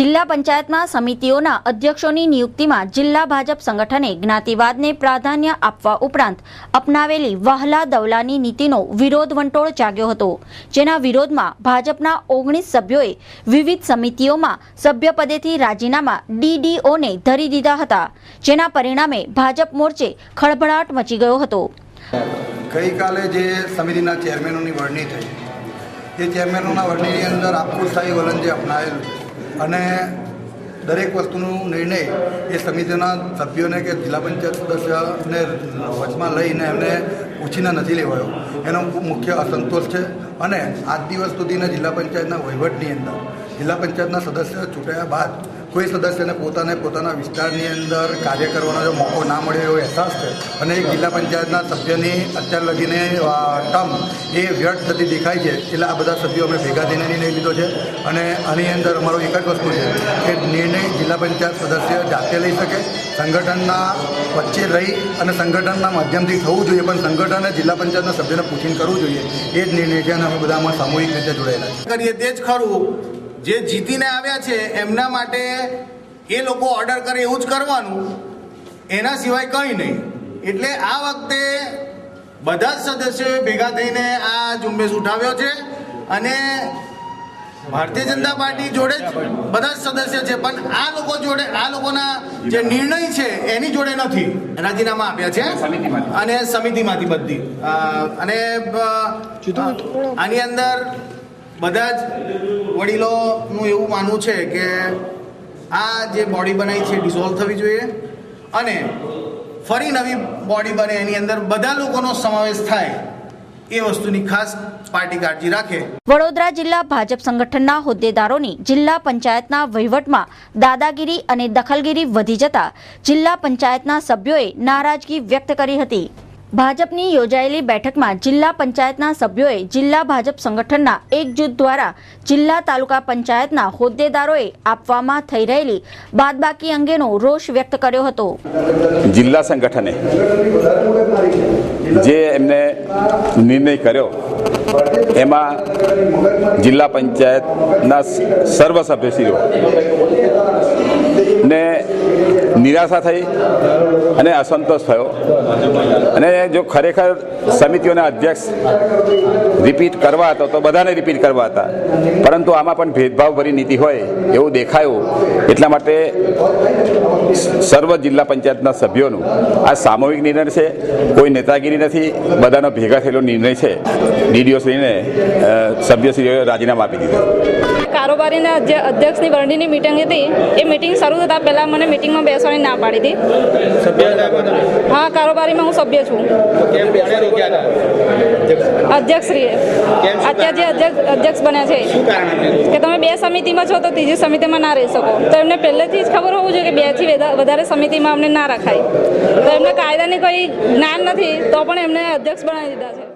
જિલ્લા પંચાયતમાં સમિતિઓના અધ્યક્ષોની નિયુક્તિમાં જિલ્લા ભાજપ સંગઠને જ્ઞાતિવાદને પ્રાધાન્ય આપવા ઉપરાંત અપનાવેલી વહાલા દવલાની નીતિનો વિરોધ વંટોળ જાગ્યો હતો, જેના વિરોધમાં ભાજપના 19 સભ્યોએ વિવિધ સમિતિઓમાં સભ્યપદેથી રાજીનામા ડીડીઓને ધરી દીધા હતા, જેના પરિણામે ભાજપ મોરચે ખળભળાટ મચી ગયો હતો। ગઈકાલે જે સમિતિના ચેરમેનોની વરણી થઈ, એ ચેરમેનોના વરણીની અંદર આપખુદશાહી વલણ જે અપનાવેલું અને દરેક વસ્તુનો નિર્ણય એ સમિતિના સભ્યોને કે જિલ્લા પંચાયત સદસ્યને વચમાં લઈને એમને પૂછીને નથી લેવાયો, એનો મુખ્ય અસંતોષ છે। અને આજ દિવસ સુધીના જિલ્લા પંચાયતના વહીવટની અંદર જિલ્લા પંચાયતના સદસ્ય ચૂંટાયા બાદ કોઈ સદસ્યને પોતાના વિસ્તારની અંદર કાર્ય કરવાનો જો મોકો ના મળ્યો એવો અહેસાસ છે અને એક જિલ્લા પંચાયતના સભ્યની અત્યાર લગીને ટર્મ એ વ્યર્થ થતી દેખાય છે। એટલે આ બધા સભ્યો અમે ભેગા થઈને નિર્ણય લીધો છે અને આની અંદર અમારો એક જ વસ્તુ છે કે નિર્ણય જિલ્લા પંચાયત સદસ્ય જાતે લઈ શકે, સંગઠનના વચ્ચે રહી અને સંગઠનના માધ્યમથી થવું જોઈએ, પણ સંગઠને જિલ્લા પંચાયતના સભ્યને પૂછીને કરવું જોઈએ, એ જ નિર્ણય છે અને અમે બધામાં સામૂહિક રીતે જોડાયેલા કરીએ તે જ ખરું। જે જીતીને આવ્યા છે એમના માટે એ લોકો ઓર્ડર કરે એવું જ કરવાનું, એના સિવાય કંઈ નહીં। એટલે આ વખતે બધા જ સદસ્યોએ ભેગા થઈને આ ઝુંબેશ ઉઠાવ્યો છે અને ભારતીય જનતા પાર્ટી જોડે જ બધા જ સદસ્ય છે, પણ આ લોકો જોડે આ લોકોના જે નિર્ણય છે એની જોડે નથી। રાજીનામા આપ્યા છે અને સમિતિમાંથી બધી અને આની અંદર બધા જ વડીલોનું એવું માનવું છે કે આ જે બોડી બનાવી છે ડિસોલ્વ થવી જોઈએ અને ફરી નવી બોડી બને, એની અંદર બધા લોકોનો સમાવેશ થાય, એ વસ્તુની ખાસ પાર્ટી કાળજી રાખે। વડોદરા જિલ્લા ભાજપ સંગઠનના હોદ્દેદારોની જિલ્લા પંચાયતના વહીવટમાં દાદાગીરી અને દખલગીરી વધી જતા જિલ્લા પંચાયતના સભ્યોએ નારાજગી વ્યક્ત કરી હતી। ભાજપની યોજાયેલી બેઠકમાં જિલ્લા પંચાયતના સભ્યોએ જિલ્લા ભાજપ સંગઠનના એક જૂથ દ્વારા જિલ્લા તાલુકા પંચાયતના હોદ્દેદારોએ આપવામાં થઈ રહેલી બાદબાકી અંગેનો રોષ વ્યક્ત કર્યો હતો। જિલ્લા સંગઠને જે એમને નિર્ણય કર્યો એમાં જિલ્લા પંચાયતના સર્વ સભ્યશ્રીઓ ને નિરાશા થઈ અને અસંતોષ થયો અને જો ખરેખર સમિતિઓના અધ્યક્ષ રિપીટ કરવા હતો તો બધાને રિપીટ કરવા હતા, પરંતુ આમાં પણ ભેદભાવભરી નીતિ હોય એવું દેખાયું। એટલા માટે સર્વ જિલ્લા પંચાયતના સભ્યોનું આ સામૂહિક નિર્ણય છે, કોઈ નેતાગીરી નથી, બધાનો ભેગા થયેલો નિર્ણય છે। ડીડીઓશ્રીને સભ્યશ્રીઓએ રાજીનામા આપી દીધું। કારોબારીના જે અધ્યક્ષની વરણીની મિટિંગ હતી, એ મિટિંગ શરૂ થતાં પહેલાં મને મિટિંગમાં બેસવાની ના પાડી હતી। હા, કારોબારીમાં હું સભ્ય છું। અધ્યક્ષશ્રીએ અત્યારે જે અધ્યક્ષ બન્યા છે કે તમે 2 સમિતિમાં છો તો ત્રીજી સમિતિમાં ના રહી શકો, તો એમને પહેલેથી જ ખબર હોવું જોઈએ કે 2 થી વધારે સમિતિમાં અમને ના રખાય, તો એમને કાયદાની કોઈ જ્ઞાન નથી તો પણ એમને અધ્યક્ષ બનાવી દીધા છે।